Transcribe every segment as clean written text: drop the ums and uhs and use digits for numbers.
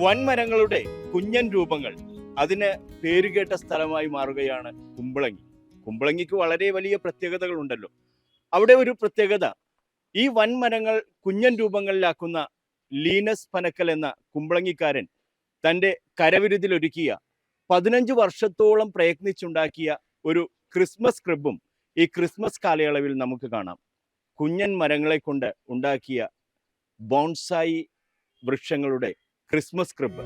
വൻമരങ്ങളുടെ കുഞ്ഞൻ രൂപങ്ങൾ അതിന് പേരുകേട്ട സ്ഥലമായി മാറുകയാണ് കുമ്പളങ്ങി. കുമ്പളങ്ങിക്ക് വളരെ വലിയ പ്രത്യേകതകളുണ്ടല്ലോ. അവിടെ ഒരു പ്രത്യേകത, ഈ വൻമരങ്ങൾ കുഞ്ഞൻ രൂപങ്ങളിലാക്കുന്ന ലീനസ് പനക്കൽ എന്ന കുമ്പളങ്ങിക്കാരൻ തൻ്റെ കരവിരുതിലൊരുക്കിയ 15 വർഷത്തോളം പ്രയത്നിച്ചുണ്ടാക്കിയ ഒരു ക്രിസ്മസ് ക്രിബും ഈ ക്രിസ്മസ് കാലയളവിൽ നമുക്ക് കാണാം. കുഞ്ഞൻ മരങ്ങളെ കൊണ്ട് ഉണ്ടാക്കിയ ബോൺസായി വൃക്ഷങ്ങളുടെ ക്രിസ്മസ് ക്രിബ്.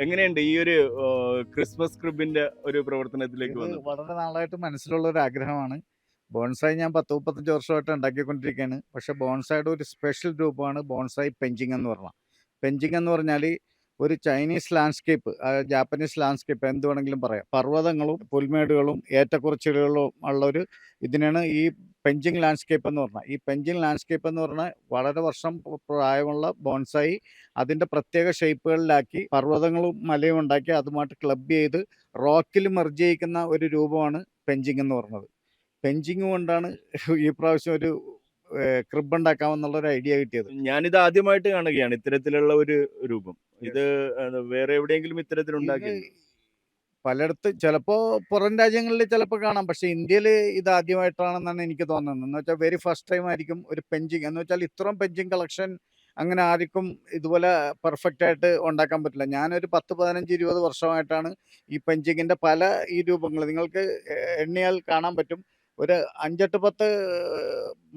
എങ്ങനെയുണ്ട് ഈ ഒരു ക്രിസ്മസ് ക്രിബിന്റെ ഒരു പ്രവർത്തനത്തിലേക്ക് വന്നത്? വളരെ നാളായിട്ട് മനസ്സിലുള്ള ഒരു ആഗ്രഹമാണ്. ബോൺസായി ഞാൻ 10-35 വർഷമായിട്ട് ഉണ്ടാക്കിക്കൊണ്ടിരിക്കുകയാണ്. പക്ഷെ ബോൺസായുടെ ഒരു സ്പെഷ്യൽ രൂപമാണ് ബോൺസായി പെഞ്ചിങ് എന്ന് പറഞ്ഞാൽ. പെഞ്ചിങ് എന്ന് പറഞ്ഞാൽ ഒരു ചൈനീസ് ലാൻഡ്സ്കേപ്പ്, ജാപ്പനീസ് ലാൻഡ്സ്കേപ്പ് എന്ത് വേണമെങ്കിലും പറയാം. പർവ്വതങ്ങളും പുൽമേടുകളും ഏറ്റക്കുറച്ചിലുകളും ഉള്ള ഒരു ഇതിനാണ് ഈ പെഞ്ചിങ് ലാൻഡ്സ്കേപ്പ് എന്ന് പറഞ്ഞാൽ. ഈ പെഞ്ചിങ് ലാൻഡ്സ്കേപ്പ് എന്ന് പറഞ്ഞാൽ വളരെ വർഷം പ്രായമുള്ള ബോൺസായി അതിൻ്റെ പ്രത്യേക ഷേപ്പുകളിലാക്കി പർവ്വതങ്ങളും മലയും ഉണ്ടാക്കി അതുമായിട്ട് ക്ലബ് ചെയ്ത് റോക്കിൽ മെർജ് ചെയ്യിക്കുന്ന ഒരു രൂപമാണ് പെഞ്ചിങ് എന്ന് പറയുന്നത്. പെഞ്ചിങ് കൊണ്ടാണ് ഈ പ്രാവശ്യം ഒരു ക്രിബ് ഉണ്ടാക്കാമെന്നുള്ള ഒരു ഐഡിയ കിട്ടിയത്. ഞാനിത് ആദ്യമായിട്ട് കാണുകയാണ് ഇത്തരത്തിലുള്ള ഒരു രൂപം. ഇത് വേറെ എവിടെയെങ്കിലും ഇത്തരത്തിലുണ്ടാക്കി? പലയിടത്ത് ചിലപ്പോൾ പുറം രാജ്യങ്ങളിൽ ചിലപ്പോൾ കാണാം, പക്ഷെ ഇന്ത്യയിൽ ഇത് ആദ്യമായിട്ടാണെന്നാണ് എനിക്ക് തോന്നുന്നത്. എന്ന് വെച്ചാൽ വെരി ഫസ്റ്റ് ടൈം ആയിരിക്കും ഒരു പെഞ്ചിങ്. എന്ന് വെച്ചാൽ ഇത്രയും പെഞ്ചിങ് കളക്ഷൻ അങ്ങനെ ആർക്കും ഇതുപോലെ പെർഫെക്റ്റ് ആയിട്ട് ഉണ്ടാക്കാൻ പറ്റില്ല. ഞാനൊരു 10-15-20 വർഷമായിട്ടാണ് ഈ പെഞ്ചിങ്ങിൻ്റെ പല ഈ രൂപങ്ങൾ നിങ്ങൾക്ക് എണ്ണിയാൽ കാണാൻ പറ്റും. ഒരു 5-10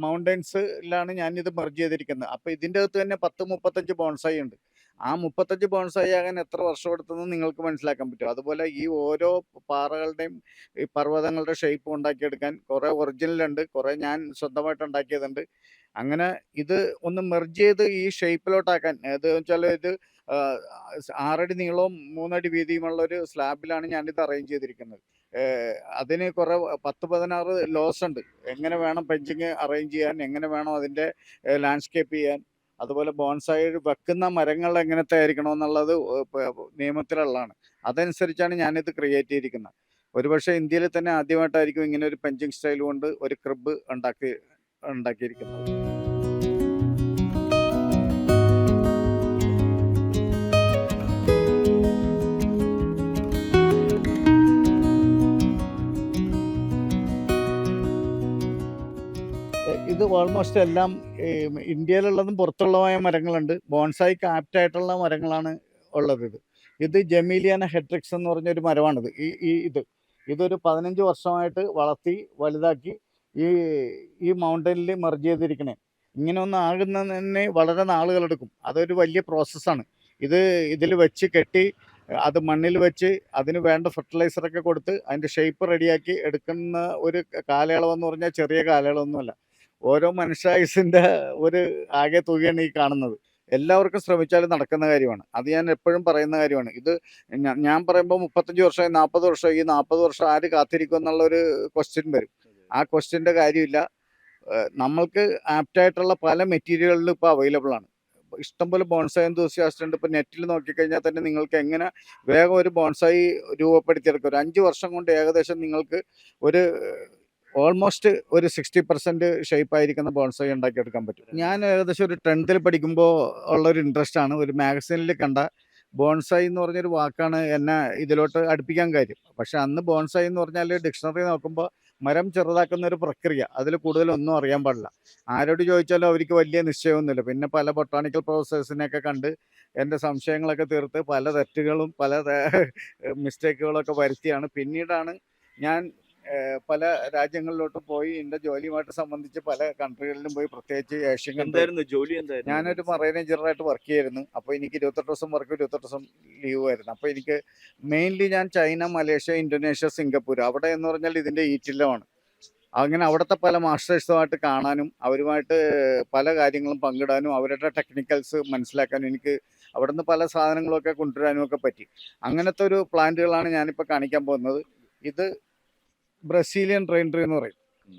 മൗണ്ടൻസിലാണ് ഞാനിത് മെർജ് ചെയ്തിരിക്കുന്നത്. അപ്പോൾ ഇതിൻ്റെ അകത്ത് തന്നെ 10-35 ബോൺസായി ഉണ്ട്. ആ 35 ബോൺസായി ആകാൻ എത്ര വർഷം എടുത്തെന്ന് നിങ്ങൾക്ക് മനസ്സിലാക്കാൻ പറ്റും. അതുപോലെ ഈ ഓരോ പാറകളുടെയും ഈ പർവ്വതങ്ങളുടെ ഷേപ്പ് ഉണ്ടാക്കിയെടുക്കാൻ കുറേ ഒറിജിനലുണ്ട്, കുറേ ഞാൻ സ്വന്തമായിട്ട് ഉണ്ടാക്കിയതുണ്ട്. അങ്ങനെ ഇത് ഒന്ന് മെർജ് ചെയ്ത് ഈ ഷേപ്പിലോട്ടാക്കാൻ, അത് വെച്ചാൽ ഇത് 6 അടി നീളവും 3 അടി വീതിയുമുള്ള ഒരു സ്ലാബിലാണ് ഞാനിത് അറേഞ്ച് ചെയ്തിരിക്കുന്നത്. അതിന് കുറേ 10-16 ലോസ് ഉണ്ട്. എങ്ങനെ വേണം പെഞ്ചിങ് അറേഞ്ച് ചെയ്യാൻ, എങ്ങനെ വേണം അതിൻ്റെ ലാൻഡ്സ്കേപ്പ് ചെയ്യാൻ, അതുപോലെ ബോൺസായി വെക്കുന്ന മരങ്ങൾ എങ്ങനത്തെ ആയിരിക്കണം എന്നുള്ളത് നിയമത്തിലുള്ളതാണ്. അതനുസരിച്ചാണ് ഞാനിത് ക്രിയേറ്റ് ചെയ്തിരിക്കുന്നത്. ഒരുപക്ഷെ ഇന്ത്യയിൽ തന്നെ ആദ്യമായിട്ടായിരിക്കും ഇങ്ങനെ ഒരു പെഞ്ചിങ് സ്റ്റൈൽ കൊണ്ട് ഒരു ക്രിബ് ഉണ്ടാക്കിയിരിക്കുന്നത്. ഇത് ഓൾമോസ്റ്റ് എല്ലാം ഇന്ത്യയിലുള്ളതും പുറത്തുള്ളതുമായ മരങ്ങളുണ്ട്. ബോൺസായിക്ക് ആപ്റ്റായിട്ടുള്ള മരങ്ങളാണ് ഉള്ളത്. ഇത് ജമീലിയാന ഹെട്രിക്സ് എന്ന് പറഞ്ഞൊരു മരമാണിത്. ഇതൊരു 15 വർഷമായിട്ട് വളർത്തി വലുതാക്കി ഈ മൗണ്ടനിൽ മെർജ് ചെയ്തിരിക്കണേ. ഇങ്ങനെ ഒന്ന് ആകുന്നതിന് വളരെ നാളുകളെടുക്കും. അതൊരു വലിയ പ്രോസസ്സാണ്. ഇതിൽ വെച്ച് കെട്ടി അത് മണ്ണിൽ വെച്ച് അതിന് വേണ്ട ഫെർട്ടിലൈസറൊക്കെ കൊടുത്ത് അതിൻ്റെ ഷേപ്പ് റെഡിയാക്കി എടുക്കുന്ന ഒരു കാലയളവെന്ന് പറഞ്ഞാൽ ചെറിയ കാലയളവൊന്നുമല്ല. ഓരോ മനുഷ്യായുസിൻ്റെ ഒരു ആകെ തുകയാണ് ഈ കാണുന്നത്. എല്ലാവർക്കും ശ്രമിച്ചാലും നടക്കുന്ന കാര്യമാണ്. അത് ഞാൻ എപ്പോഴും പറയുന്ന കാര്യമാണ്. ഇത് ഞാൻ പറയുമ്പോൾ 35 വർഷമായി, 40 വർഷമായി, ഈ 40 വർഷം ആര് കാത്തിരിക്കും എന്നുള്ളൊരു ക്വസ്റ്റ്യൻ വരും. ആ ക്വസ്റ്റ്യൻ്റെ കാര്യമില്ല. നമ്മൾക്ക് ആപ്റ്റായിട്ടുള്ള പല മെറ്റീരിയലുകളിലും ഇപ്പോൾ അവൈലബിൾ ആണ്. ഇഷ്ടംപോലെ ബോൺസായി എന്തൂസിയാസ്റ്റ് ഉണ്ട്. ഇപ്പോൾ നെറ്റിൽ നോക്കിക്കഴിഞ്ഞാൽ തന്നെ നിങ്ങൾക്ക് എങ്ങനെ വേഗം ഒരു ബോൺസായി രൂപപ്പെടുത്തിയെടുക്കും. ഒരു 5 വർഷം കൊണ്ട് ഏകദേശം നിങ്ങൾക്ക് ഒരു ഓൾമോസ്റ്റ് ഒരു 60% ഷേപ്പായിരിക്കുന്ന ബോൺസായി ഉണ്ടാക്കിയെടുക്കാൻ പറ്റും. ഞാൻ ഏകദേശം ഒരു 10th പഠിക്കുമ്പോൾ ഉള്ളൊരു ഇൻട്രസ്റ്റ് ആണ്. ഒരു മാഗസീനിൽ കണ്ട ബോൺസായി എന്ന് പറഞ്ഞൊരു വാക്കാണ് എന്നെ ഇതിലോട്ട് അടുപ്പിക്കാൻ കാര്യം. പക്ഷെ അന്ന് ബോൺസായി എന്ന് പറഞ്ഞാൽ ഡിക്ഷണറി നോക്കുമ്പോൾ മരം ചെറുതാക്കുന്ന ഒരു പ്രക്രിയ, അതിൽ കൂടുതലൊന്നും അറിയാൻ പാടില്ല. ആരോട് ചോദിച്ചാലും അവർക്ക് വലിയ നിശ്ചയമൊന്നുമില്ല. പിന്നെ പല ബൊട്ടാണിക്കൽ പ്രൊഫസേഴ്സിനെയൊക്കെ കണ്ട് എൻ്റെ സംശയങ്ങളൊക്കെ തീർത്ത് പല തെറ്റുകളും പല മിസ്റ്റേക്കുകളൊക്കെ വരുത്തിയാണ് പിന്നീടാണ് ഞാൻ പല രാജ്യങ്ങളിലോട്ട് പോയി എൻ്റെ ജോലിയുമായിട്ട് സംബന്ധിച്ച് പല കൺട്രികളിലും പോയി, പ്രത്യേകിച്ച് ഏഷ്യൻ കൺട്രി. ജോലി എന്തായിരുന്നു? ഞാനൊരു മറൈൻ എഞ്ചിനീയറായിട്ട് വർക്ക് ചെയ്യായിരുന്നു. അപ്പോൾ എനിക്ക് 28 ദിവസം വർക്ക്, 28 ദിവസം ലീവായിരുന്നു. അപ്പോൾ എനിക്ക് മെയിൻലി ഞാൻ ചൈന, മലേഷ്യ, ഇന്തോനേഷ്യ, സിംഗപ്പൂർ അവിടെ എന്ന് പറഞ്ഞാൽ ഇതിൻ്റെ ഈറ്റില്ലമാണ്. അങ്ങനെ അവിടുത്തെ പല മാസ്റ്റേഴ്സുമായിട്ട് കാണാനും അവരുമായിട്ട് പല കാര്യങ്ങളും പങ്കിടാനും അവരുടെ ടെക്നിക്കൽസ് മനസ്സിലാക്കാനും എനിക്ക് അവിടുന്ന് പല സാധനങ്ങളൊക്കെ കൊണ്ടുവരാനും ഒക്കെ പറ്റി. അങ്ങനത്തെ ഒരു പ്ലാന്റുകളാണ് ഞാനിപ്പോൾ കാണിക്കാൻ പോകുന്നത്. ഇത് ബ്രസീലിയൻ റെയിൻ ട്രീ എന്ന് പറയും.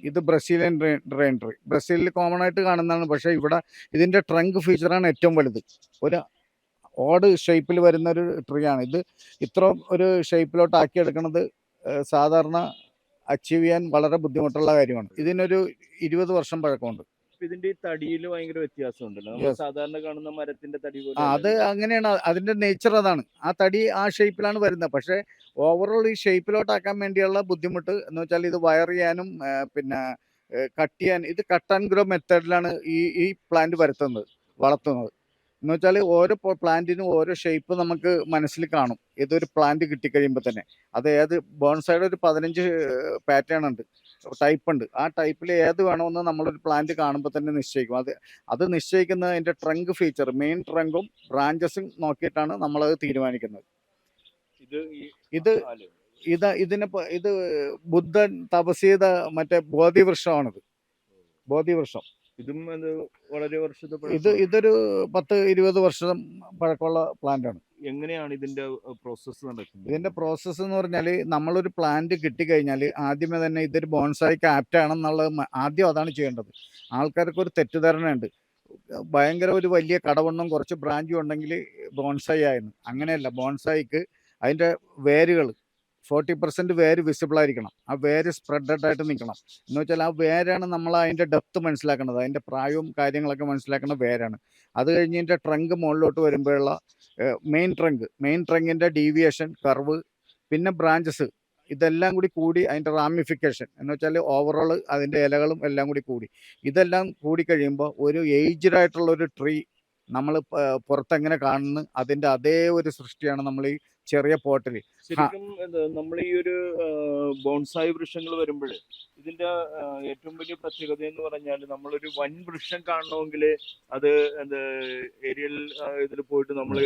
ഇത് ബ്രസീലിയൻ റെയിൻ ട്രീ ബ്രസീലിൽ കോമൺ ആയിട്ട് കാണുന്നതാണ്. പക്ഷേ ഇവിടെ ഇതിൻ്റെ ട്രങ്ക് ഫീച്ചറാണ് ഏറ്റവും വലുത്. ഒരു ഓഡ് ഷേപ്പിൽ വരുന്ന ഒരു ട്രീ ആണ് ഇത്. ഇത്ര ഒരു ഷേപ്പിലോട്ട് ആക്കി എടുക്കുന്നത് സാധാരണ അച്ചീവ് ചെയ്യാൻ വളരെ ബുദ്ധിമുട്ടുള്ള കാര്യമാണ്. ഇതിനൊരു 20 വർഷം പഴക്കമുണ്ട്. ഇതിന്റെ ഈ തടിയിൽ ഭയങ്കര വ്യത്യാസമുണ്ടല്ലോ, നമ്മൾ Yes. സാധാരണ കാണുന്ന മരത്തിന്റെ തടി പോലെ അത് അങ്ങനെയാണ്. അതിൻ്റെ നേച്ചർ അതാണ്. ആ തടി ആ ഷേപ്പിലാണ് വരുന്നത്. പക്ഷേ ഓവറോൾ ഈ ഷേപ്പിലോട്ടാക്കാൻ വേണ്ടിയുള്ള ബുദ്ധിമുട്ട് എന്ന് വെച്ചാൽ ഇത് വയർ ചെയ്യാനും പിന്നെ കട്ട് ചെയ്യാൻ ഇത് കട്ട് ആൻഡ് ഗ്രോ മെത്തേഡിലാണ് ഈ പ്ലാന്റ് വളർത്തുന്നത്. എന്ന് വെച്ചാൽ ഓരോ പ്ലാന്റിനും ഓരോ ഷേപ്പ് നമുക്ക് മനസ്സിൽ കാണും. ഇതൊരു പ്ലാന്റ് കിട്ടിക്കഴിയുമ്പോൾ തന്നെ അത് ഏത് ബോൺസൈഡ് ഒരു 15 പാറ്റേൺ ഉണ്ട്, ടൈപ്പ് ഉണ്ട്. ആ ടൈപ്പിൽ ഏത് വേണമെന്ന് നമ്മളൊരു പ്ലാന്റ് കാണുമ്പോൾ തന്നെ നിശ്ചയിക്കും. അത് നിശ്ചയിക്കുന്നത് അതിൻ്റെ ട്രങ്ക് ഫീച്ചർ, മെയിൻ ട്രങ്കും ബ്രാഞ്ചസും നോക്കിയിട്ടാണ് നമ്മളത് തീരുമാനിക്കുന്നത്. ഇത് ഇത് ഇത് ബുദ്ധൻ തപസ് ചെയ്ത മറ്റേ ബോധിവൃക്ഷമാണിത്. ബോധിവൃക്ഷം ഇതും വളരെ വർഷത്തെ ഇതൊരു 10-20 വർഷം പഴക്കമുള്ള പ്ലാന്റ് ആണ്. എങ്ങനെയാണ് ഇതിന്റെ പ്രോസസ്സ് നടക്കുന്നത്? ഇതിന്റെ പ്രോസസ്സ് എന്ന് പറഞ്ഞാൽ നമ്മളൊരു പ്ലാന്റ് കിട്ടിക്കഴിഞ്ഞാൽ ആദ്യമേ തന്നെ ഇതൊരു ബോൺസായിക്ക് ആപ്റ്റ് ആണെന്നുള്ളത് ആദ്യം അതാണ് ചെയ്യേണ്ടത്. ആൾക്കാർക്ക് ഒരു തെറ്റിദ്ധാരണയുണ്ട്, ഭയങ്കര ഒരു വലിയ കടവണ്ണും കുറച്ച് ബ്രാഞ്ചും ഉണ്ടെങ്കിൽ ബോൺസായി ആയിരുന്നു. അങ്ങനെയല്ല. ബോൺസായിക്ക് അതിൻ്റെ വേരുകൾ 40% വേര് വിസിബിൾ ആയിരിക്കണം. ആ വേര് സ്പ്രെഡഡ് ആയിട്ട് നിൽക്കണം. എന്ന് വെച്ചാൽ ആ വേരാണ് നമ്മൾ അതിൻ്റെ ഡെപ്ത് മനസ്സിലാക്കുന്നത്, അതിൻ്റെ പ്രായവും കാര്യങ്ങളൊക്കെ മനസ്സിലാക്കുന്ന വേരാണ്. അത് കഴിഞ്ഞ് ഇതിൻ്റെ ട്രങ്ക് മുകളിലോട്ട് വരുമ്പോഴുള്ള മെയിൻ ട്രങ്കിൻ്റെ ഡീവിയേഷൻ കർവ്, പിന്നെ ബ്രാഞ്ചസ്, ഇതെല്ലാം കൂടി അതിൻ്റെ റാമിഫിക്കേഷൻ എന്ന് വെച്ചാൽ ഓവറോൾ അതിൻ്റെ ഇലകളും എല്ലാം കൂടി ഇതെല്ലാം കൂടി കഴിയുമ്പോൾ ഒരു ഏജ്ഡ് ആയിട്ടുള്ള ഒരു ട്രീ നമ്മൾ പുറത്തെങ്ങനെ കാണുന്നു അതിൻ്റെ അതേ ഒരു സൃഷ്ടിയാണ് നമ്മൾ ഈ ചെറിയ പോട്ടിൽ. ശരിക്കും നമ്മൾ ഈ ഒരു ബോൺസായി വൃക്ഷങ്ങൾ വരുമ്പോൾ ഇതിന്റെ ഏറ്റവും വലിയ പ്രത്യേകത എന്ന് പറഞ്ഞാൽ നമ്മളൊരു വൻ വൃക്ഷം കാണണമെങ്കിൽ അത് ഏരിയൽ ഇതിൽ പോയിട്ട് നമ്മൾ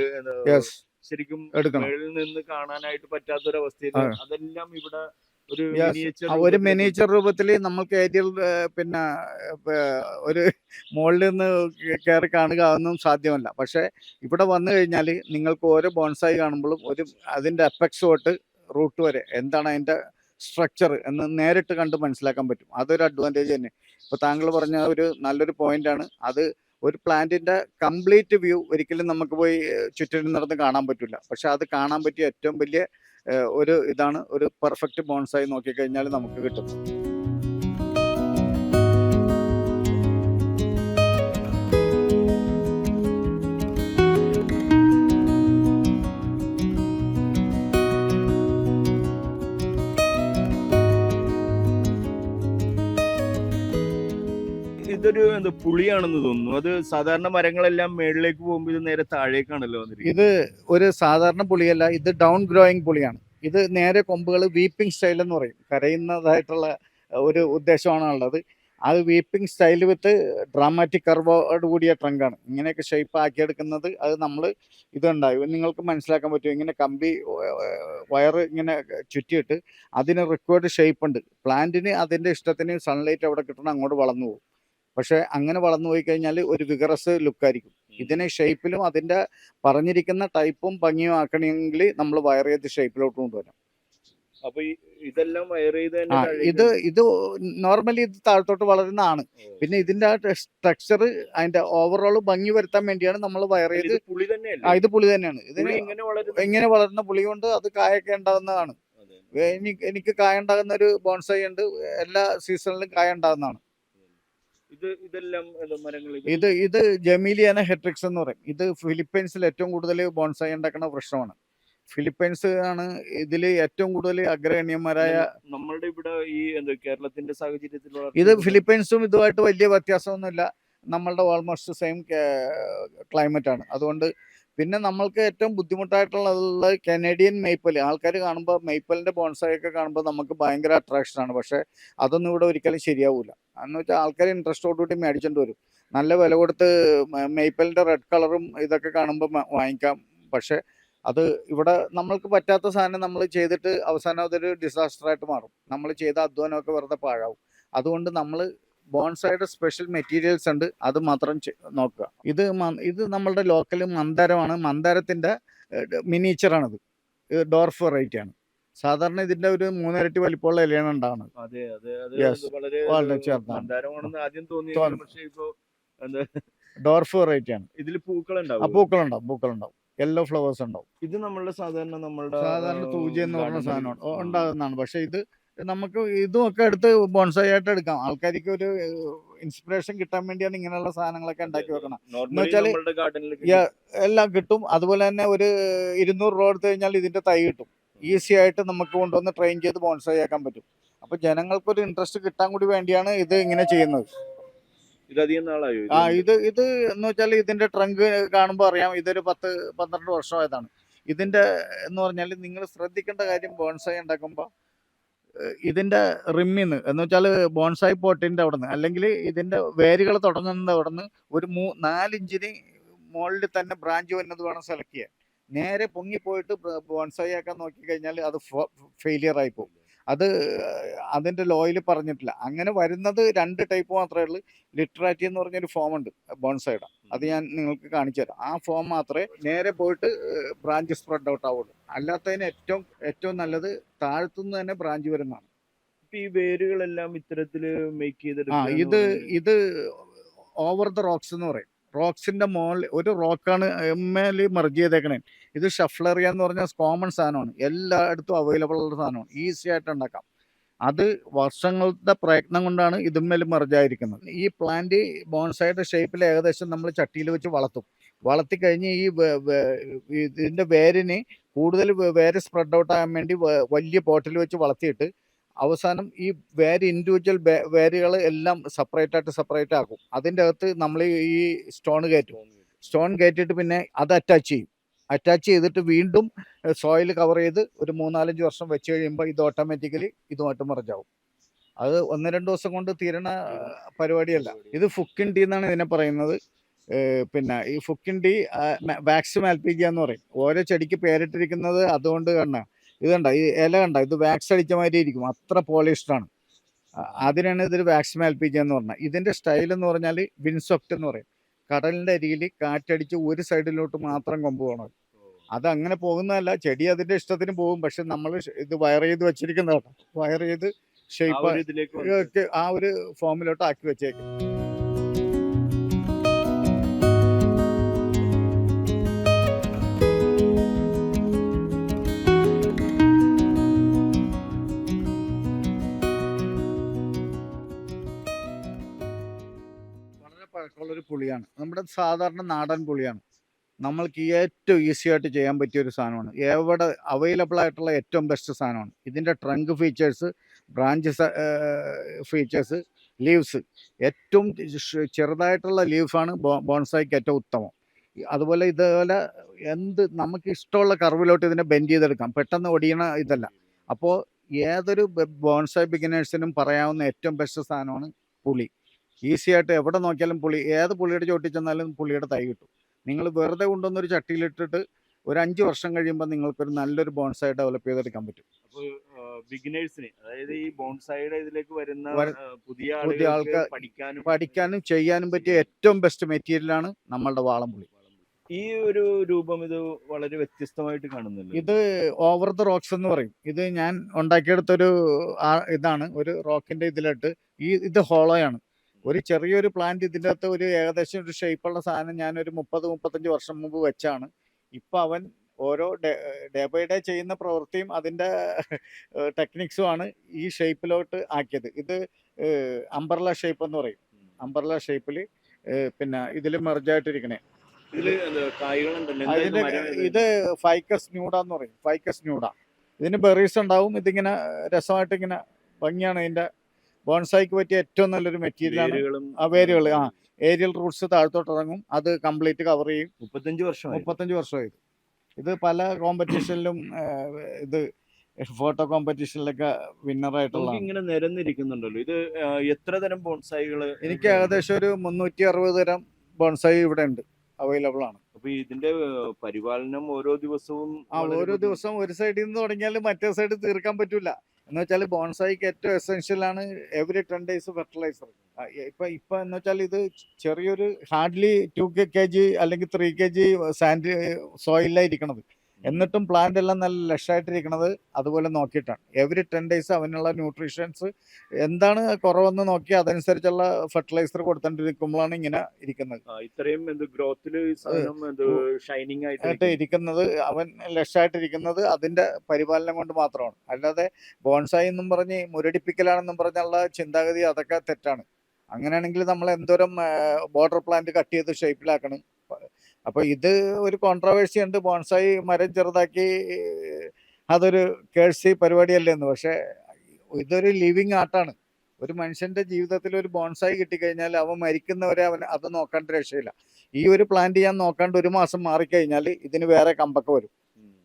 ശരിക്കും മേളിൽ നിന്ന് കാണാനായിട്ട് പറ്റാത്തൊരവസ്ഥയിൽ അതെല്ലാം ഇവിടെ ഒരു മിനിയേച്ചർ രൂപത്തിൽ നമ്മൾക്ക് ഏരിയൽ പിന്നെ ഒരു മുകളിൽ നിന്ന് കയറി കാണുക അതൊന്നും സാധ്യമല്ല. പക്ഷേ ഇവിടെ വന്നു കഴിഞ്ഞാൽ നിങ്ങൾക്ക് ഓരോ ബോൺസായി കാണുമ്പോഴും അതിൻ്റെ അപ്പെക്സ് തൊട്ട് റൂട്ട് വരെ എന്താണ് അതിൻ്റെ സ്ട്രക്ചർ എന്ന് നേരിട്ട് കണ്ട് മനസ്സിലാക്കാൻ പറ്റും. അതൊരു അഡ്വാൻറ്റേജ് തന്നെ. ഇപ്പോൾ താങ്കൾ പറഞ്ഞ ഒരു നല്ലൊരു പോയിന്റാണ് അത്. ഒരു പ്ലാന്റിൻ്റെ കംപ്ലീറ്റ് വ്യൂ ഒരിക്കലും നമുക്ക് പോയി ചുറ്റിനും നടന്ന് കാണാൻ പറ്റില്ല. പക്ഷെ അത് കാണാൻ പറ്റിയ ഏറ്റവും വലിയ ഇതാണ് ഒരു പെർഫെക്റ്റ് ബോൺസായി നോക്കിക്കഴിഞ്ഞാൽ നമുക്ക് കിട്ടും. ഇതൊരു പുളിയാണെന്ന് തോന്നുന്നു. അത് സാധാരണ മരങ്ങളെല്ലാം മേളിലേക്ക് പോകുമ്പോൾ ഇത് നേരെ താഴേക്കാണല്ലോ വന്നിരിക്കുന്നത്. ഇത് ഒരു സാധാരണ പുളിയല്ല, ഇത് ഡൗൺ ഗ്രോയിങ് പുളിയാണ്. ഇത് നേരെ കൊമ്പുകൾ വീപ്പിംഗ് സ്റ്റൈൽ എന്ന് പറയും. കരയുന്നതായിട്ടുള്ള ഒരു ഉദ്ദേശമാണ് ഉള്ളത്. അത് വീപ്പിംഗ് സ്റ്റൈൽ വിത്ത് ഡ്രാമാറ്റിക് കർവോട് കൂടിയ ട്രങ്കാണ്. ഇങ്ങനെയൊക്കെ ഷേപ്പ് ആക്കിയെടുക്കുന്നത് അത് നമ്മൾ ഇതുണ്ടാവും നിങ്ങൾക്ക് മനസ്സിലാക്കാൻ പറ്റും. ഇങ്ങനെ കമ്പി വയറ് ഇങ്ങനെ ചുറ്റിയിട്ട് അതിന് റിക്വയർഡ് ഷേപ്പ് ഉണ്ട്. പ്ലാന്റിന് അതിൻ്റെ ഇഷ്ടത്തിന് സൺലൈറ്റ് എവിടെ കിട്ടണം അങ്ങോട്ട് വളർന്നു പോകും. പക്ഷെ അങ്ങനെ വളർന്നു പോയി കഴിഞ്ഞാൽ ഒരു വിഗറസ് ലുക്കായിരിക്കും. ഇതിനെ ഷേപ്പിലും അതിൻ്റെ പറഞ്ഞിരിക്കുന്ന ടൈപ്പും ഭംഗിയും ആക്കണമെങ്കിൽ നമ്മൾ വയർ ചെയ്ത് ഷേപ്പിലോട്ട് കൊണ്ടുവരാം. അപ്പൊ ഇതെല്ലാം വയർ ചെയ്ത് ഇത് നോർമലി ഇത് താഴത്തോട്ട് വളരുന്നതാണ്. പിന്നെ ഇതിന്റെ ആ സ്ട്രക്ചർ അതിന്റെ ഓവറോൾ ഭംഗി വരുത്താൻ വേണ്ടിയാണ് നമ്മൾ വയർ ചെയ്ത്. പുളി തന്നെയല്ലേ? ഇത് പുളി തന്നെയാണ്. ഇതിന് ഇങ്ങനെ വളരുന്ന പുളി കൊണ്ട് അത് കായൊക്കെ ഉണ്ടാകുന്നതാണ്. എനിക്ക് കായ ഉണ്ടാകുന്ന ഒരു ബോൺസായി ഉണ്ട്. എല്ലാ സീസണിലും കായ ഉണ്ടാകുന്നതാണ്. ഇത് ജമീലിയാന ഹെട്രിക്സ് എന്ന് പറയും. ഇത് ഫിലിപ്പൈൻസിൽ ഏറ്റവും കൂടുതൽ ബോൺസായി ഉണ്ടാക്കുന്ന വൃക്ഷമാണ്. ഫിലിപ്പൈൻസ് ആണ് ഇതിൽ ഏറ്റവും കൂടുതൽ അഗ്രഗണ്യന്മാരായ. നമ്മളുടെ ഇവിടെ ഈ കേരളത്തിന്റെ സാഹചര്യത്തിൽ ഇത് ഫിലിപ്പൈൻസും ഇതുമായിട്ട് വലിയ വ്യത്യാസമൊന്നുമില്ല. നമ്മളുടെ ഓൾമോസ്റ്റ് സെയിം ക്ലൈമറ്റ് ആണ്. അതുകൊണ്ട് പിന്നെ നമ്മൾക്ക് ഏറ്റവും ബുദ്ധിമുട്ടായിട്ടുള്ളത് കനേഡിയൻ മെയ്പ്പൽ. ആൾക്കാർ കാണുമ്പോൾ മെയ്പ്പലിന്റെ ബോൺസായി ഒക്കെ കാണുമ്പോൾ നമുക്ക് ഭയങ്കര അട്രാക്ഷനാണ്. പക്ഷെ അതൊന്നും ഇവിടെ ഒരിക്കലും ശരിയാവില്ല. എന്ന് വെച്ചാൽ ആൾക്കാർ ഇൻട്രസ്റ്റോടുകൂടി മേടിച്ചോണ്ട് വരും. നല്ല വില കൊടുത്ത് മെയ്പ്പലിന്റെ റെഡ് കളറും ഇതൊക്കെ കാണുമ്പോൾ വാങ്ങിക്കാം. പക്ഷെ അത് ഇവിടെ നമ്മൾക്ക് പറ്റാത്ത സാധനം നമ്മൾ ചെയ്തിട്ട് അവസാനം അതൊരു ഡിസാസ്റ്റർ ആയിട്ട് മാറും. നമ്മൾ ചെയ്ത അധ്വാനമൊക്കെ വെറുതെ പാഴാവും. അതുകൊണ്ട് നമ്മൾ ബോൺസായുടെ സ്പെഷ്യൽ മെറ്റീരിയൽസ് ഉണ്ട്, അത് മാത്രം നോക്കുക. ഇത് നമ്മളുടെ ലോക്കൽ മന്ദാരമാണ്. മന്ദാരത്തിൻ്റെ മിനിയേച്ചറാണിത്. ഇത് ഡോർഫ് വെറൈറ്റി ആണ്. സാധാരണ ഇതിന്റെ ഒരു 3 ഇരട്ടി വലിപ്പമുള്ള ഇലയാണ് ഉണ്ടാവുന്നത്. അതെ അതെ അത് Yes. വളരെ വളരെ ചെറുതാണ്. മന്ദാരമാണെന്ന് ആദ്യം തോന്നി. തോന്നി. പക്ഷെ ഇപ്പൊ എന്താ ഡോർഫ് വെറൈറ്റി ആണ്. ഇതിൽ പൂക്കളുണ്ടാവും. പൂക്കളുണ്ടാവും. യെല്ലോ ഫ്ലവേഴ്സ് ഉണ്ടാവും. ഇത് നമ്മളുടെ സാധാരണ തൂജി എന്ന് പറഞ്ഞ സാധനമാണ് ഉണ്ടാകുന്നതാണ്. പക്ഷെ ഇത് നമുക്ക് ഇതും ഒക്കെ എടുത്ത് ബോൺസായി ആയിട്ട് എടുക്കാം. ആൾക്കാർക്ക് ഒരു ഇൻസ്പിറേഷൻ കിട്ടാൻ വേണ്ടിയാണ് ഇങ്ങനെയുള്ള സാധനങ്ങളൊക്കെ ഉണ്ടാക്കി വെക്കണം. വെച്ചാല് എല്ലാം കിട്ടും. അതുപോലെ തന്നെ ഒരു 200 രൂപ എടുത്തു കഴിഞ്ഞാൽ ഇതിന്റെ തൈ കിട്ടും. ഈസി ആയിട്ട് നമുക്ക് കൊണ്ടുവന്ന് ട്രെയിൻ ചെയ്ത് ബോൺസായി ആക്കാൻ പറ്റും. അപ്പൊ ജനങ്ങൾക്കൊരു ഇൻട്രസ്റ്റ് കിട്ടാൻ കൂടി വേണ്ടിയാണ് ഇത് ഇങ്ങനെ ചെയ്യുന്നത്. ഇത് എന്ന് വെച്ചാൽ ഇതിന്റെ ട്രങ്ക് കാണുമ്പോൾ അറിയാം, ഇതൊരു 10-12 വർഷമായതാണ്. ഇതിന്റെ എന്ന് പറഞ്ഞാൽ നിങ്ങൾ ശ്രദ്ധിക്കേണ്ട കാര്യം, ബോൺസായി ഉണ്ടാക്കുമ്പോൾ ഇതിന്റെ റിമ്മിന്ന് എന്ന് വെച്ചാൽ ബോൺസായി പോട്ടിന്റെ അവിടെ നിന്ന്, അല്ലെങ്കിൽ ഇതിന്റെ വേരുകൾ തുടങ്ങുന്നത് അവിടെ നിന്ന് ഒരു 4 ഇഞ്ചിന് മുകളിൽ തന്നെ ബ്രാഞ്ച് വരുന്നത് വേണം സെലക്ട് ചെയ്യാൻ. നേരെ പൊങ്ങിപ്പോയിട്ട് ബോൺസായി ആക്കാൻ നോക്കിക്കഴിഞ്ഞാൽ അത് ഫെയിലിയർ ആയി പോകും. അത് അതിന്റെ ലോയിൽ പറഞ്ഞിട്ടില്ല. അങ്ങനെ വരുന്നത് 2 ടൈപ്പ് മാത്രമേ ഉള്ളൂ. ലിറ്ററാറ്റി എന്ന് പറഞ്ഞൊരു ഫോം ഉണ്ട് ബോൺസായിയുടെ, അത് ഞാൻ നിങ്ങൾക്ക് കാണിച്ചു തരാം. ആ ഫോം മാത്രമേ നേരെ പോയിട്ട് ബ്രാഞ്ച് സ്പ്രെഡ് ഔട്ട് ആവുള്ളൂ. അല്ലാത്തതിന് ഏറ്റവും നല്ലത് താഴത്തുനിന്ന് തന്നെ ബ്രാഞ്ച് വരുന്നതാണ്. ഈ വേരുകളെല്ലാം ഇത്തരത്തില് മേക്ക് ചെയ്തെടുക്കുക. ഇത് ഓവർ ദ റോക്സ് എന്ന് പറയും. റോക്സിന്റെ മുകളിൽ ഒരു റോക്കാണ് മേലെ മെർജ് ചെയ്തേക്കണേ. ഇത് ഷഫ്ലറിയ എന്ന് പറഞ്ഞ കോമൺ സാധനമാണ്, എല്ലായിടത്തും അവൈലബിൾ ഉള്ള സാധനമാണ്, ഈസി ആയിട്ട് ഉണ്ടാക്കാം. അത് വർഷങ്ങളുടെ പ്രയത്നം കൊണ്ടാണ് ഇതുമ്മേൽ മെർജായിരിക്കുന്നത്. ഈ പ്ലാന്റ് ബോൺസായുടെ ഷേപ്പിൽ ഏകദേശം നമ്മൾ ചട്ടിയിൽ വെച്ച് വളർത്തി കഴിഞ്ഞ് ഇതിന്റെ വേരിന് കൂടുതൽ വേര് സ്പ്രെഡ് ഔട്ട് ആകാൻ വേണ്ടി വലിയ പോട്ടിൽ വെച്ച് വളർത്തിയിട്ട് അവസാനം ഈ ഇൻഡിവിജ്വൽ വേരുകൾ എല്ലാം സെപ്പറേറ്റ് ആക്കും. അതിൻ്റെ അകത്ത് നമ്മൾ ഈ സ്റ്റോൺ കയറ്റിയിട്ട് പിന്നെ അത് അറ്റാച്ച് ചെയ്തിട്ട് വീണ്ടും സോയിൽ കവർ ചെയ്ത് ഒരു 3-4 വർഷം വെച്ച് കഴിയുമ്പോൾ ഇത് ഓട്ടോമാറ്റിക്കലി ഇതുമായിട്ട് മെർജാവും. അത് 1-2 ദിവസം കൊണ്ട് തീരണ പരിപാടിയല്ല. ഇത് ഫുക്കിൻ ടീ എന്നാണ് ഇതിനെ പറയുന്നത്. പിന്നെ ഈ ഫുക്കിൻ ടീ വാക്സ് മാൽപിജിയ എന്ന് പറയും. ഓരോ ചെടിക്ക് പേരിട്ടിരിക്കുന്നത് അതുകൊണ്ട് കണ്ട ഇത് കണ്ട, ഈ ഇല കണ്ട, ഇത് വാക്സ് അടിച്ച മാതിരി ഇരിക്കും, അത്ര പോളിഷ്ഡാണ്. അതിനാണ് ഇതൊരു വാക്സ് മാൽപിജിയ എന്ന് പറഞ്ഞാൽ. ഇതിന്റെ സ്റ്റൈൽ എന്ന് പറഞ്ഞാൽ വിൻസോക്ട് എന്ന് പറയും. കടലിന്റെ അരിയിൽ കാറ്റടിച്ച് ഒരു സൈഡിലോട്ട് മാത്രം കൊമ്പ് പോകണം. അത് അങ്ങനെ പോകുന്നതല്ല, ചെടി അതിന്റെ ഇഷ്ടത്തിന് പോകും. പക്ഷെ നമ്മൾ ഇത് വയർ ചെയ്ത് വെച്ചിരിക്കുന്നതാണ്. വയർ ചെയ്ത് ഷേപ്പ് ആ ഒരു ഫോമിലോട്ട് ആക്കി വെച്ചേക്കും. പഴക്കമുള്ളൊരു പുളിയാണ്. നമ്മുടെ സാധാരണ നാടൻ പുളിയാണ്. നമ്മൾക്ക് ഏറ്റവും ഈസി ആയിട്ട് ചെയ്യാൻ പറ്റിയ ഒരു സാധനമാണ്. എവിടെ അവൈലബിൾ ആയിട്ടുള്ള ഏറ്റവും ബെസ്റ്റ് സാധനമാണ്. ഇതിൻ്റെ trunk features, branch features, leaves, ഏറ്റവും ചെറുതായിട്ടുള്ള ലീഫാണ് ബോൺസായിക്ക് ഏറ്റവും ഉത്തമം. അതുപോലെ ഇതുപോലെ നമുക്ക് ഇഷ്ടമുള്ള കർവിലോട്ട് ഇതിനെ ബെൻഡ് ചെയ്തെടുക്കാം. പെട്ടെന്ന് ഒടിയണ ഇതല്ല. അപ്പോൾ ഏതൊരു ബോൺസായി ബിഗിനേഴ്സിനും പറയാവുന്ന ഏറ്റവും ബെസ്റ്റ് സാധനമാണ് പുളി. ഈസി ആയിട്ട് എവിടെ നോക്കിയാലും ഏത് പുളിയുടെ ചോട്ടിൽ ചെന്നാലും പുളിയുടെ തൈ കിട്ടും. നിങ്ങൾ വെറുതെ കൊണ്ടുവന്നൊരു ചട്ടിയിലിട്ടിട്ട് ഒരു 5 വർഷം കഴിയുമ്പോൾ നിങ്ങൾക്കൊരു നല്ലൊരു ബോൺസായി ഡെവലപ്പ് ചെയ്തെടുക്കാൻ പറ്റും. അപ്പോൾ ബിഗിനേഴ്സിന്, അതായത് ഈ ബോൺസായിയുടെ ഇതിലേക്ക് വരുന്ന പുതിയ ആൾക്ക് പഠിക്കാനും ചെയ്യാനും പറ്റിയ ഏറ്റവും ബെസ്റ്റ് മെറ്റീരിയലാണ് നമ്മളുടെ വാളംപുളി. ഈ ഒരു രൂപം ഇത് വളരെ വ്യത്യസ്തമായിട്ട് കാണുന്നില്ല. ഇത് ഓവർ ദ റോക്സ് എന്ന് പറയും. ഇത് ഞാൻ ഉണ്ടാക്കിയെടുത്തൊരു ഇതാണ്, ഒരു റോക്കിന്റെ ഇതിലിട്ട്. ഇത് ഹോളോയാണ്. ഒരു ചെറിയൊരു പ്ലാന്റ് ഇതിൻ്റെ അകത്ത് ഒരു ഏകദേശം ഒരു ഷേപ്പുള്ള സാധനം ഞാനൊരു 30-35 വർഷം മുമ്പ് വെച്ചാണ്. ഇപ്പം അവൻ ഓരോ ഡേ ബൈ ഡേ ചെയ്യുന്ന പ്രവൃത്തിയും അതിൻ്റെ ടെക്നിക്സുമാണ് ഈ ഷേപ്പിലോട്ട് ആക്കിയത്. ഇത് അംബർല ഷേപ്പ് എന്ന് പറയും. അംബർല ഷേപ്പിൽ പിന്നെ ഇതിൽ മെർജായിട്ടിരിക്കണേ. ഇത് ഫൈക്കസ് ന്യൂഡ എന്ന് പറയും. ഫൈക്കസ് ന്യൂഡ. ഇതിന് ബെറീസ് ഉണ്ടാവും. ഇതിങ്ങനെ രസമായിട്ട് ഇങ്ങനെ ഭംഗിയാണ്. ഇതിൻ്റെ ബോൺസായിക്ക് പറ്റിയ ഏറ്റവും നല്ലൊരു മെറ്റീരിയലാണ്. വേരുകൾ ഏരിയൽ റൂട്ട്സ് താഴത്തോട്ട് ഇറങ്ങും. അത് കംപ്ലീറ്റ് കവർ ചെയ്യും. 35 വർഷമായി. ഇത് പല കോമ്പറ്റീഷനിലും ഇത് ഫോട്ടോ കോമ്പറ്റീഷനിലൊക്കെ വിന്നറായിട്ടുള്ള. ഇങ്ങനെ നിരന്നിരിക്കുന്നുണ്ടല്ലോ, ഇത് എത്ര തരം ബോൺസായികൾ? എനിക്ക് ഏകദേശം ഒരു 360 തരം ബോൺസായി ഇവിടെ ഉണ്ട്, അവൈലബിൾ ആണ്. അപ്പൊ ഇതിന്റെ പരിപാലനം ഓരോ ദിവസവും ഒരു സൈഡിൽ നിന്ന് തുടങ്ങിയാൽ മറ്റേ സൈഡ് തീർക്കാൻ പറ്റൂല. എന്ന് വെച്ചാൽ ബോൺസായിക്ക് ഏറ്റവും എസെൻഷ്യൽ ആണ് എവറി 10 days ഫെർട്ടിലൈസർ. ഇപ്പൊ എന്ന് വെച്ചാൽ ഇത് ചെറിയൊരു ഹാർഡ്ലി 2 kg അല്ലെങ്കിൽ 3 kg സാൻഡ് സോയിലായിരിക്കണത്. എന്നിട്ടും പ്ലാന്റ് എല്ലാം നല്ല ലഷായിട്ടിരിക്കണത് അതുപോലെ നോക്കിയിട്ടാണ്. എവറി 10 days അവനുള്ള ന്യൂട്രീഷൻസ് എന്താണ് കുറവെന്ന് നോക്കി അതനുസരിച്ചുള്ള ഫെർട്ടിലൈസർ കൊടുത്തോണ്ടിരിക്കുമ്പോഴാണ് ഇങ്ങനെ ഇരിക്കുന്നത്. ഇത്രയും ഗ്രോത്തില് സാധനം ഷൈനിങ് ആയിട്ട് ആയിട്ട് ഇരിക്കുന്നത്, അവൻ ലഷായിട്ടിരിക്കുന്നത് അതിന്റെ പരിപാലനം കൊണ്ട് മാത്രമാണ്. അല്ലാതെ ബോൺസായി എന്നും പറഞ്ഞ് മുരടിപ്പിക്കലാണെന്നും പറഞ്ഞുള്ള ചിന്താഗതി അതൊക്കെ തെറ്റാണ്. അങ്ങനെയാണെങ്കിൽ നമ്മൾ എന്തോരം ബോർഡർ പ്ലാന്റ് കട്ട് ചെയ്ത് ഷേപ്പിലാക്കണം. അപ്പൊ ഇത് ഒരു കോൺട്രവേഴ്സി ഉണ്ട്, ബോൺസായി മരം ചെറുതാക്കി അതൊരു കേഴ്സി പരിപാടിയല്ലേ എന്ന്. പക്ഷെ ഇതൊരു ലിവിങ് ആർട്ടാണ്. ഒരു മനുഷ്യന്റെ ജീവിതത്തിൽ ഒരു ബോൺസായി കിട്ടിക്കഴിഞ്ഞാൽ അവൻ മരിക്കുന്നവരെ അവൻ അത് നോക്കാണ്ട് രക്ഷയില്ല. ഈ ഒരു പ്ലാന്റ് ഞാൻ നോക്കാണ്ട് ഒരു മാസം മാറിക്കഴിഞ്ഞാൽ ഇതിന് വേറെ കമ്പൊക്കെ വരും.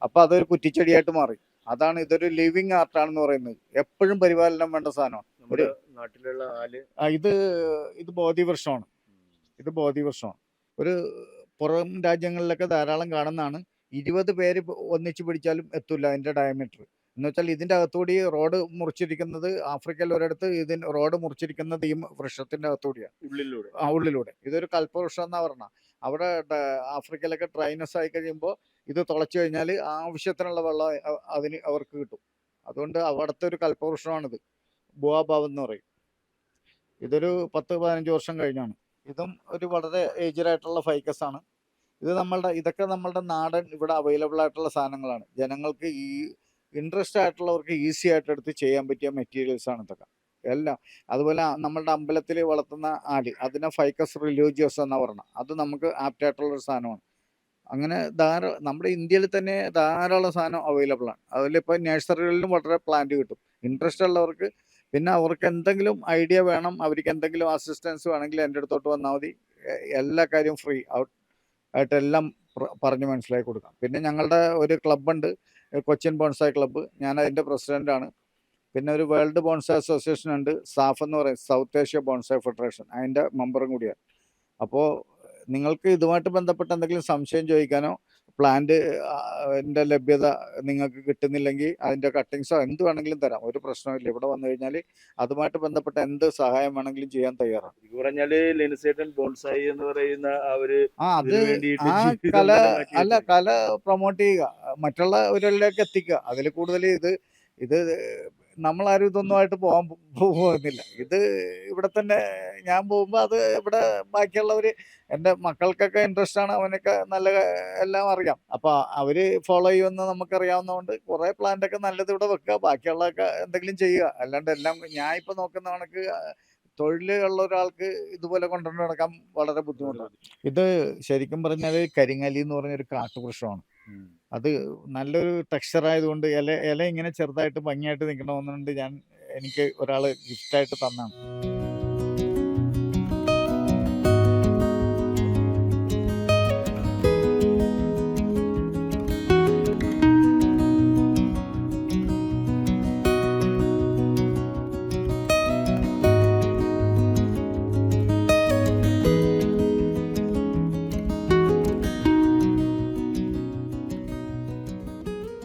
അപ്പൊ അതൊരു കുറ്റിച്ചെടിയായിട്ട് മാറി. അതാണ് ഇതൊരു ലിവിങ് ആർട്ടാണെന്ന് പറയുന്നത്. എപ്പോഴും പരിപാലനം വേണ്ട സാധനമാണ്. നമ്മുടെ നാട്ടിലുള്ള ആല് ഇത് ബോധിവൃക്ഷമാണ്. ഇത് ബോധിവൃക്ഷമാണ്. ഒരു പുറം രാജ്യങ്ങളിലൊക്കെ ധാരാളം കാണുന്നതാണ്. 20 പേര് ഒന്നിച്ച് പിടിച്ചാലും എത്തൂല അതിന്റെ ഡയമീറ്റർ. എന്ന് വെച്ചാൽ ഇതിന്റെ അകത്തുകൂടി റോഡ് മുറിച്ചിരിക്കുന്നത് ആഫ്രിക്കയിൽ ഒരിടത്ത് ഇതിന് റോഡ് മുറിച്ചിരിക്കുന്നത് ഈ വൃക്ഷത്തിന്റെ അകത്തുകൂടിയാണ്, ഉള്ളിലൂടെ. ഉള്ളിലൂടെ. ഇതൊരു കൽപ്പവൃക്ഷം എന്നാ പറഞ്ഞ. അവിടെ ആഫ്രിക്കയിലൊക്കെ ഡ്രൈനസ് ആയി കഴിയുമ്പോൾ ഇത് തുളച്ചു കഴിഞ്ഞാൽ ആവശ്യത്തിനുള്ള വെള്ളം അതിന് അവർക്ക് കിട്ടും. അതുകൊണ്ട് അവിടുത്തെ ഒരു കൽപ്പവൃക്ഷമാണിത്. ബുവാബാവ് എന്ന് പറയും. ഇതൊരു 10-15 വർഷം കഴിഞ്ഞാണ്. ഇതും ഒരു വളരെ ഏജ്ഡ് ആയിട്ടുള്ള ഫൈക്കസ് ആണ്. ഇതൊക്കെ നമ്മളുടെ നാടൻ ഇവിടെ അവൈലബിൾ ആയിട്ടുള്ള സാധനങ്ങളാണ്. ജനങ്ങൾക്ക് ഈ ഇൻട്രസ്റ്റ് ആയിട്ടുള്ളവർക്ക് ഈസി ആയിട്ട് എടുത്ത് ചെയ്യാൻ പറ്റിയ മെറ്റീരിയൽസ് ആണ് ഇതൊക്കെ എല്ലാം. അതുപോലെ നമ്മളുടെ അമ്പലത്തിൽ വളർത്തുന്ന ആല്, അതിനെ ഫൈക്കസ് റിലീജിയസ് എന്നാ പറഞ്ഞ, അത് നമുക്ക് ആപ്റ്റ് ആയിട്ടുള്ളൊരു സാധനമാണ്. അങ്ങനെ നമ്മുടെ ഇന്ത്യയിൽ തന്നെ ധാരാളം സാധനം അവൈലബിൾ ആണ്. അതിലിപ്പോൾ നഴ്സറികളിലും വളരെ പ്ലാന്റ് കിട്ടും. ഇൻട്രസ്റ്റ് ഉള്ളവർക്ക്, പിന്നെ അവർക്ക് എന്തെങ്കിലും ഐഡിയ വേണം, അവർക്ക് എന്തെങ്കിലും അസിസ്റ്റൻസ് വേണമെങ്കിൽ എൻ്റെ അടുത്തോട്ട് വന്നാൽ മതി. എല്ലാ കാര്യവും ഫ്രീ ആയിട്ടെല്ലാം പറഞ്ഞ് മനസ്സിലാക്കി കൊടുക്കാം. പിന്നെ ഞങ്ങളുടെ ഒരു ക്ലബ്ബുണ്ട്, കൊച്ചിൻ ബോൺസായി ക്ലബ്ബ്. ഞാൻ അതിൻ്റെ പ്രസിഡൻ്റാണ്. പിന്നെ ഒരു വേൾഡ് ബോൺസായി അസോസിയേഷൻ ഉണ്ട്, സാഫ് എന്ന് പറയും, സൗത്ത് ഏഷ്യ ബോൺസായി ഫെഡറേഷൻ, അതിൻ്റെ മെമ്പറും കൂടിയാണ്. അപ്പോൾ നിങ്ങൾക്ക് ഇതുമായിട്ട് ബന്ധപ്പെട്ട് എന്തെങ്കിലും സംശയം ചോദിക്കാനോ, പ്ലാന്റ് ൻ്റെ ലഭ്യത നിങ്ങൾക്ക് കിട്ടുന്നില്ലെങ്കിൽ അതിൻ്റെ കട്ടിങ്സോ എന്ത് വേണമെങ്കിലും തരാം, ഒരു പ്രശ്നമില്ല. ഇവിടെ വന്നു കഴിഞ്ഞാൽ അതുമായിട്ട് ബന്ധപ്പെട്ട എന്ത് സഹായം വേണമെങ്കിലും ചെയ്യാൻ തയ്യാറാണ്. ഇത് പറഞ്ഞാല് ലെനിസേട്ടൻ ബോൺസായി എന്ന് പറയുന്ന അത് കല പ്രൊമോട്ട് ചെയ്യുക, മറ്റുള്ളവരിലേക്ക് എത്തിക്കുക. അതിൽ കൂടുതൽ ഇത് നമ്മളാരും ഇതൊന്നുമായിട്ട് പോകുന്നില്ല. ഇത് ഇവിടെ തന്നെ ഞാൻ പോകുമ്പോൾ അത് ഇവിടെ ബാക്കിയുള്ളവർ, എൻ്റെ മക്കൾക്കൊക്കെ ഇൻട്രസ്റ്റ് ആണ്, അവനൊക്കെ നല്ല എല്ലാം അറിയാം. അപ്പൊ അവര് ഫോളോ ചെയ്യുമെന്ന് നമുക്കറിയാവുന്നതുകൊണ്ട് കുറെ പ്ലാന്റ് ഒക്കെ നല്ലത് ഇവിടെ വെക്കുക, ബാക്കിയുള്ളതൊക്കെ എന്തെങ്കിലും ചെയ്യുക. അല്ലാണ്ട് എല്ലാം ഞാൻ ഇപ്പൊ നോക്കുന്ന കണക്ക് തൊഴിലുള്ള ഒരാൾക്ക് ഇതുപോലെ കൊണ്ടുവന്ന് നടക്കാൻ വളരെ ബുദ്ധിമുട്ടാണ്. ഇത് ശരിക്കും പറഞ്ഞാൽ കരിങ്ങലി എന്ന് പറഞ്ഞൊരു കാട്ടുവൃക്ഷമാണ്. അത് നല്ലൊരു ടെക്സ്ചർ ആയതുകൊണ്ട് ഇല ഇങ്ങനെ ചെറുതായിട്ട് ഭംഗിയായിട്ട് നിൽക്കണമെന്നുണ്ട്. എനിക്ക് ഒരാള് ഗിഫ്റ്റായിട്ട് തന്നാണ്.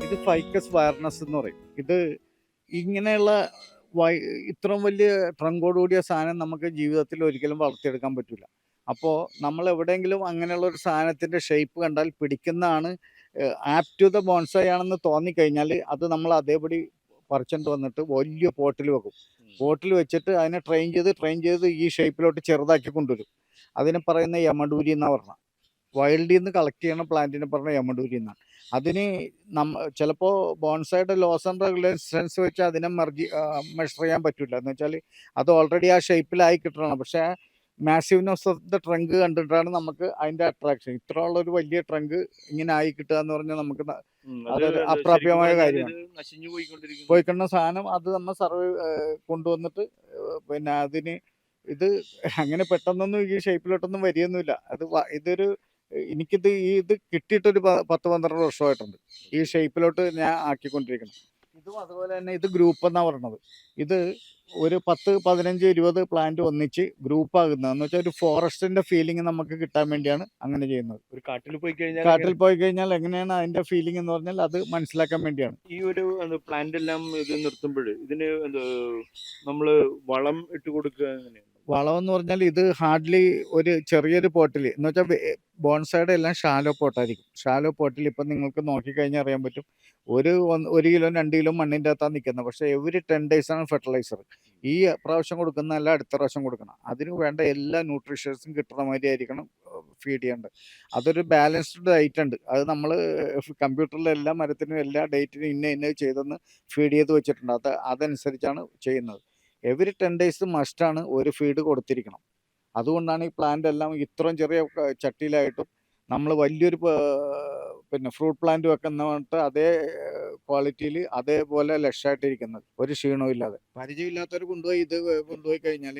ഇത് ഫൈക്കസ് വയർനെസ് എന്ന് പറയും. ഇത് ഇങ്ങനെയുള്ള ഇത്രയും വലിയ ട്രങ്കോടുകൂടിയ സാധനം നമുക്ക് ജീവിതത്തിൽ ഒരിക്കലും വളർത്തിയെടുക്കാൻ പറ്റില്ല. അപ്പോൾ നമ്മൾ എവിടെയെങ്കിലും അങ്ങനെയുള്ള ഒരു സാധനത്തിൻ്റെ ഷേപ്പ് കണ്ടാൽ പിടിക്കുന്നതാണ് ആപ്റ്റ് ടു ദ ബോൺസായി ആണെന്ന് തോന്നിക്കഴിഞ്ഞാൽ അത് നമ്മൾ അതേപടി പറിച്ചുകൊണ്ട് വന്നിട്ട് വലിയ പോട്ടിൽ വെക്കും. പോട്ടിൽ വെച്ചിട്ട് അതിനെ ട്രെയിൻ ചെയ്ത് ഈ ഷേപ്പിലോട്ട് ചെറുതാക്കി കൊണ്ടുവരും. അതിനെ പറയുന്ന യമഡൂരി എന്നാണ് പറഞ്ഞത്. വൈൽഡിൽ നിന്ന് കളക്ട് ചെയ്യണ പ്ലാന്റിനെ പറഞ്ഞ യമഡൂരി എന്നാണ്. അതിന് ചിലപ്പോൾ ബോൺസായുടെ ലോസ് ആൻഡ് റെഗുലേഷൻസ് വെച്ച് അതിനെ മെഷർ ചെയ്യാൻ പറ്റില്ല. എന്ന് വെച്ചാൽ അത് ഓൾറെഡി ആ ഷേപ്പിലായി കിട്ടണം. പക്ഷേ മാസീവ്നെസ് ഓഫ് ദ ട്രങ്ക് കണ്ടിട്ടാണ് നമുക്ക് അതിന്റെ അട്രാക്ഷൻ. ഇത്ര ഉള്ള ഒരു വലിയ ട്രങ്ക് ഇങ്ങനെ ആയി കിട്ടുക എന്ന് പറഞ്ഞാൽ നമുക്ക് അതൊരു അപ്രാപ്യമായ കാര്യമാണ്. പോയിക്കൊണ്ട സാധനം അത് നമ്മൾ കൊണ്ടുവന്നിട്ട് പിന്നെ അതിന് ഇത് അങ്ങനെ പെട്ടെന്നൊന്നും ഈ ഷേപ്പിലോട്ടൊന്നും വരികയൊന്നുമില്ല. എനിക്കിത് കിട്ടിയിട്ടൊരു 10-12 വർഷമായിട്ടുണ്ട് ഈ ഷേപ്പിലോട്ട് ഞാൻ ആക്കിക്കൊണ്ടിരിക്കണം. ഇതും അതുപോലെ തന്നെ ഇത് ഗ്രൂപ്പ് എന്നാ പറഞ്ഞത്. ഇത് ഒരു 10, 15, 20 പ്ലാന്റ് ഒന്നിച്ച് ഗ്രൂപ്പ് ആകുന്നത് എന്ന് വെച്ചാൽ ഒരു ഫോറസ്റ്റിന്റെ ഫീലിംഗ് നമുക്ക് കിട്ടാൻ വേണ്ടിയാണ് അങ്ങനെ ചെയ്യുന്നത്. ഒരു കാട്ടിൽ പോയി കഴിഞ്ഞാൽ കാട്ടിൽ പോയി കഴിഞ്ഞാൽ എങ്ങനെയാണ് അതിന്റെ ഫീലിംഗ് എന്ന് പറഞ്ഞാൽ അത് മനസ്സിലാക്കാൻ വേണ്ടിയാണ്. ഈ ഒരു പ്ലാന്റ് എല്ലാം ഇത് നിർത്തുമ്പോൾ ഇതിന് നമ്മള് വളം ഇട്ട് കൊടുക്കുക എങ്ങനെയാണ്? വളം എന്ന് പറഞ്ഞാൽ ഇത് ഹാർഡ്ലി ഒരു ചെറിയൊരു പോട്ടിൽ എന്ന് വെച്ചാൽ ബോൺസൈഡ് എല്ലാം ഷാലോ പോട്ടായിരിക്കും. ഷാലോ പോട്ടിൽ ഇപ്പം നിങ്ങൾക്ക് നോക്കിക്കഴിഞ്ഞാൽ അറിയാൻ പറ്റും. ഒരു കിലോ 2 കിലോ മണ്ണിൻ്റെ അകത്താണ് നിൽക്കുന്നത്. പക്ഷേ എവരി 10 days ആണ് ഫെർട്ടിലൈസർ. ഈ പ്രാവശ്യം കൊടുക്കുന്നതല്ല അടുത്ത പ്രാവശ്യം കൊടുക്കണം. അതിന് വേണ്ട എല്ലാ ന്യൂട്രീഷ്യൻസും കിട്ടുന്ന മാതിരി ആയിരിക്കണം ഫീഡ് ചെയ്യേണ്ടത്. അതൊരു ബാലൻസ്ഡ് ഡയറ്റ് ഉണ്ട്. അത് നമ്മൾ കമ്പ്യൂട്ടറിൽ എല്ലാ മരത്തിനും എല്ലാ ഡേറ്റിനും ഇന്ന ചെയ്തെന്ന് ഫീഡ് ചെയ്ത് വെച്ചിട്ടുണ്ട്. അതനുസരിച്ചാണ് ചെയ്യുന്നത്. എവരി 10 days മസ്റ്റാണ് ഒരു ഫീഡ് കൊടുത്തിരിക്കണം. അതുകൊണ്ടാണ് ഈ പ്ലാന്റ് എല്ലാം ഇത്രയും ചെറിയ ചട്ടിയിലായിട്ടും നമ്മൾ വലിയൊരു പിന്നെ ഫ്രൂട്ട് പ്ലാന്റ് വെക്കുന്നതായിട്ട് അതേ ക്വാളിറ്റിയിൽ അതേപോലെ ലക്ഷമായിട്ടിരിക്കുന്നത്, ഒരു ക്ഷീണവും ഇല്ലാതെ. പരിചയമില്ലാത്തവർ കൊണ്ടുപോയി കഴിഞ്ഞാൽ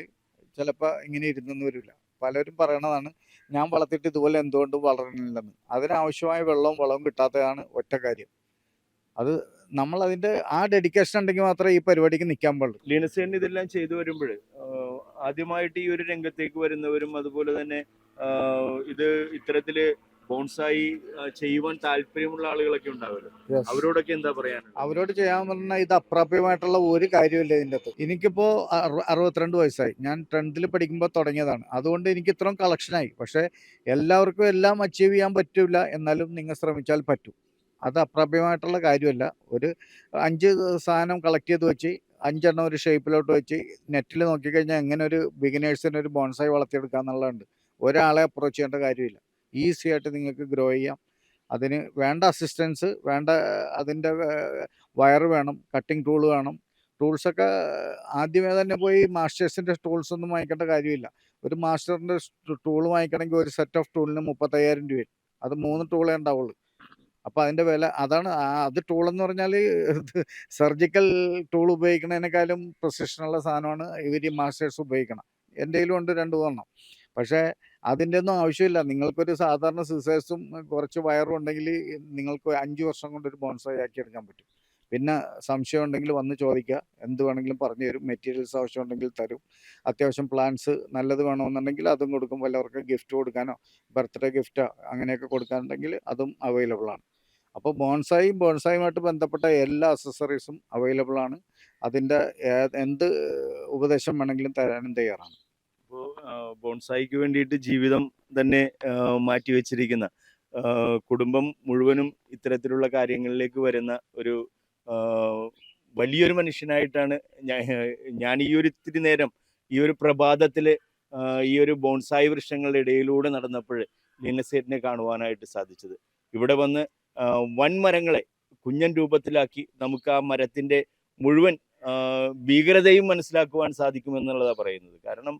ചിലപ്പോൾ ഇങ്ങനെ ഇരുന്നെന്ന് വരില്ല. പലരും പറയണതാണ് ഞാൻ വളർത്തിയിട്ട് ഇതുപോലെ എന്തുകൊണ്ട് വളരണില്ലെന്ന്. അതിനാവശ്യമായ വളവും കിട്ടാത്തതാണ് ഒറ്റ കാര്യം. അത് നമ്മൾ അതിന്റെ ആ ഡെഡിക്കേഷൻ ഉണ്ടെങ്കിൽ മാത്രമേ ഈ പരിപാടിക്ക് നിൽക്കാൻ പാടുള്ളൂ. ലീനസേൻ ഇതെല്ലാം ചെയ്തു വരുമ്പോൾ ആദ്യമായിട്ട് ഈ ഒരു രംഗത്തേക്ക് വരുന്നവരും അതുപോലെ തന്നെ ഇത് ഇത്തരത്തില് ബോൺസായി ചെയ്യുവാൻ താല്പര്യമുള്ള ആളുകളൊക്കെ ഉണ്ടാവുമല്ലോ, അവരോടൊക്കെ എന്താ പറയാനുള്ളത്? അവരോട് ചെയ്യാൻ പറഞ്ഞാൽ ഇത് അപ്രാപ്യമായിട്ടുള്ള ഒരു കാര്യമില്ല ഇതിൻ്റെ അകത്ത്. എനിക്കിപ്പോ 62 വയസ്സായി. ഞാൻ 10th പഠിക്കുമ്പോൾ തുടങ്ങിയതാണ്. അതുകൊണ്ട് എനിക്ക് ഇത്രയും കളക്ഷനായി. പക്ഷെ എല്ലാവർക്കും എല്ലാം അച്ചീവ് ചെയ്യാൻ പറ്റില്ല. എന്നാലും നിങ്ങൾ ശ്രമിച്ചാൽ പറ്റും. അത് അപ്രാപ്യമായിട്ടുള്ള കാര്യമല്ല. ഒരു 5 സാധനം കളക്ട് ചെയ്ത് വെച്ച് 5 എണ്ണം ഒരു ഷേപ്പിലോട്ട് വെച്ച് നെറ്റിൽ നോക്കിക്കഴിഞ്ഞാൽ എങ്ങനെ ഒരു ബിഗിനേഴ്സിന് ഒരു ബോൺസായി വളർത്തിയെടുക്കുക എന്നുള്ളതുണ്ട്. ഒരാളെ അപ്രോച്ച് ചെയ്യേണ്ട കാര്യമില്ല. ഈസി ആയിട്ട് നിങ്ങൾക്ക് ഗ്രോ ചെയ്യാം. അതിന് വേണ്ട അസിസ്റ്റൻസ് വേണ്ട, അതിൻ്റെ വയർ വേണം, കട്ടിംഗ് ടൂൾ വേണം. ടൂൾസൊക്കെ ആദ്യമേ തന്നെ പോയി മാസ്റ്റേഴ്സിൻ്റെ ടൂൾസ് ഒന്നും വാങ്ങിക്കേണ്ട കാര്യമില്ല. ഒരു മാസ്റ്ററിൻ്റെ ടൂൾ വാങ്ങിക്കണമെങ്കിൽ ഒരു സെറ്റ് ഓഫ് ടൂളിന് 35,000 രൂപ. അത് 3 ടൂളേ ഉണ്ടാവുള്ളൂ. അപ്പോൾ അതിൻ്റെ വില അതാണ്. അത് ടൂളെന്ന് പറഞ്ഞാൽ സർജിക്കൽ ടൂൾ ഉപയോഗിക്കുന്നതിനേക്കാളും പ്രൊസിഷനുള്ള സാധനമാണ് ഇവർ മാസ്റ്റേഴ്സ് ഉപയോഗിക്കണം. എൻ്റെ കയ്യിലും ഉണ്ട് 2-3 പക്ഷേ അതിൻ്റെ ഒന്നും ആവശ്യമില്ല. നിങ്ങൾക്കൊരു സാധാരണ സിസേഴ്സും കുറച്ച് വയറും ഉണ്ടെങ്കിൽ നിങ്ങൾക്ക് 5 വർഷം കൊണ്ട് ഒരു ബോൺസായി ആക്കി എടുക്കാൻ പറ്റും. പിന്നെ സംശയം ഉണ്ടെങ്കിൽ വന്ന് ചോദിക്കുക, എന്ത് വേണമെങ്കിലും പറഞ്ഞു തരും. മെറ്റീരിയൽസ് ആവശ്യമുണ്ടെങ്കിൽ തരും. അത്യാവശ്യം പ്ലാന്റ്സ് നല്ലത് വേണമെന്നുണ്ടെങ്കിൽ അതും കൊടുക്കും. വല്ലവർക്ക് ഗിഫ്റ്റ് കൊടുക്കാനോ ബർത്ത്ഡേ ഗിഫ്റ്റോ അങ്ങനെയൊക്കെ കൊടുക്കാനുണ്ടെങ്കിൽ അതും അവൈലബിൾ ആണ്. അപ്പോൾ ബോൺസായുമായിട്ട് ബന്ധപ്പെട്ട എല്ലാ അക്സസറീസും അവൈലബിൾ ആണ്. അതിൻ്റെ എന്ത് ഉപദേശം വേണമെങ്കിലും തരാനും തയ്യാറാണ്. അപ്പോൾ ബോൺസായിക്ക് വേണ്ടിയിട്ട് ജീവിതം തന്നെ മാറ്റിവെച്ചിരിക്കുന്ന, കുടുംബം മുഴുവനും ഇത്തരത്തിലുള്ള കാര്യങ്ങളിലേക്ക് വരുന്ന ഒരു വലിയൊരു മനുഷ്യനായിട്ടാണ് ഞാൻ ഈ ഒരു ഇത്തിരി നേരം ഈ ഒരു പ്രഭാതത്തിൽ ഈ ഒരു ബോൺസായി വൃക്ഷങ്ങളുടെ ഇടയിലൂടെ നടന്നപ്പോൾ ലീനസേറ്റിനെ കാണുവാനായിട്ട് സാധിച്ചത്. ഇവിടെ വന്ന് വൻമരങ്ങളെ കുഞ്ഞൻ രൂപത്തിലാക്കി നമുക്ക് ആ മരത്തിൻ്റെ മുഴുവൻ ഭീകരതയും മനസ്സിലാക്കുവാൻ സാധിക്കുമെന്നുള്ളതാണ് പറയുന്നത്. കാരണം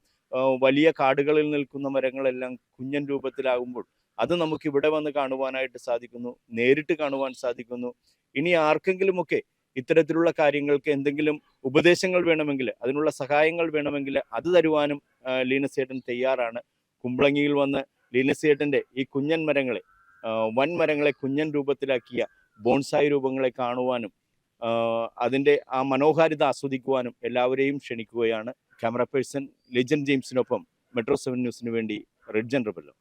വലിയ കാടുകളിൽ നിൽക്കുന്ന മരങ്ങളെല്ലാം കുഞ്ഞൻ രൂപത്തിലാകുമ്പോൾ അത് നമുക്ക് ഇവിടെ വന്ന് കാണുവാനായിട്ട് സാധിക്കുന്നു, നേരിട്ട് കാണുവാൻ സാധിക്കുന്നു. ഇനി ആർക്കെങ്കിലുമൊക്കെ ഇത്തരത്തിലുള്ള കാര്യങ്ങൾക്ക് എന്തെങ്കിലും ഉപദേശങ്ങൾ വേണമെങ്കിൽ, അതിനുള്ള സഹായങ്ങൾ വേണമെങ്കിൽ അത് തരുവാനും ലീനസേട്ടൻ തയ്യാറാണ്. കുമ്പളങ്ങിയിൽ വന്ന് ലീനസേട്ടൻ്റെ ഈ കുഞ്ഞൻ മരങ്ങളെ, വൻമരങ്ങളെ കുഞ്ഞൻ രൂപത്തിലാക്കിയ ബോൺസായി രൂപങ്ങളെ കാണുവാനും അതിൻ്റെ ആ മനോഹാരിത ആസ്വദിക്കുവാനും എല്ലാവരെയും ക്ഷണിക്കുകയാണ്. ക്യാമറ പേഴ്സൺ ലിജൻ ജെയിംസിനൊപ്പം മെട്രോ 7 ന്യൂസിന് വേണ്ടി റിഡ്ജൻ റബല്ലോ.